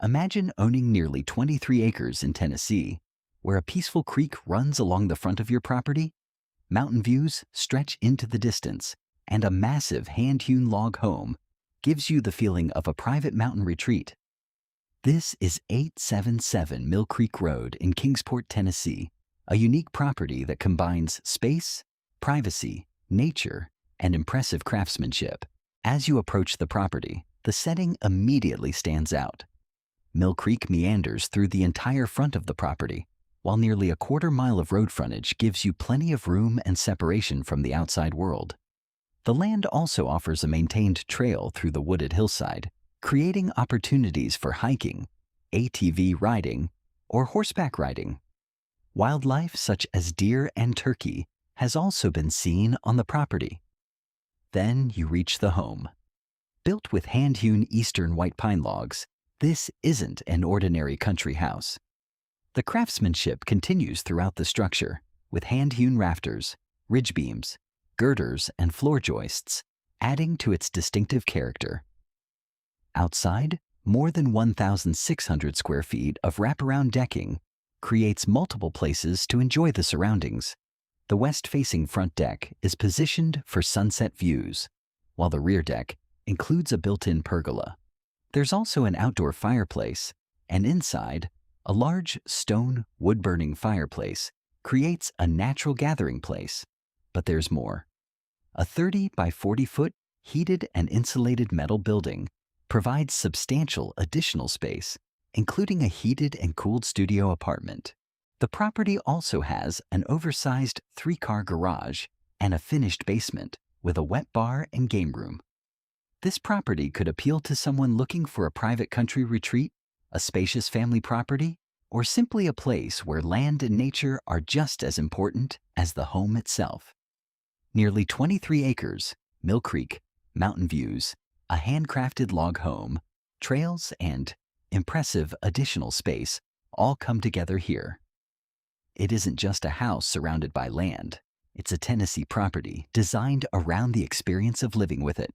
Imagine owning nearly 23 acres in Tennessee, where a peaceful creek runs along the front of your property, mountain views stretch into the distance, and a massive hand-hewn log home gives you the feeling of a private mountain retreat. This is 877 Mill Creek Road in Kingsport, Tennessee, a unique property that combines space, privacy, nature, and impressive craftsmanship. As you approach the property, the setting immediately stands out. Mill Creek meanders through the entire front of the property, while nearly a quarter-mile of road frontage gives you plenty of room and separation from the outside world. The land also offers a maintained trail through the wooded hillside, creating opportunities for hiking, ATV riding, or horseback riding. Wildlife such as deer and turkey has also been seen on the property. Then you reach the home. Built with hand-hewn eastern white pine logs, this isn't an ordinary country house. The craftsmanship continues throughout the structure, with hand-hewn rafters, ridge beams, girders, and floor joists, adding to its distinctive character. Outside, more than 1,600 square feet of wraparound decking creates multiple places to enjoy the surroundings. The west-facing front deck is positioned for sunset views, while the rear deck includes a built-in pergola. There's also an outdoor fireplace, and inside, a large stone wood-burning fireplace creates a natural gathering place. But there's more. A 30 by 40-foot heated and insulated metal building provides substantial additional space, including a heated and cooled studio apartment. The property also has an oversized 3-car garage and a finished basement with a wet bar and game room. This property could appeal to someone looking for a private country retreat, a spacious family property, or simply a place where land and nature are just as important as the home itself. Nearly 23 acres, Mill Creek, mountain views, a handcrafted log home, trails, and impressive additional space all come together here. It isn't just a house surrounded by land. It's a Tennessee property designed around the experience of living with it.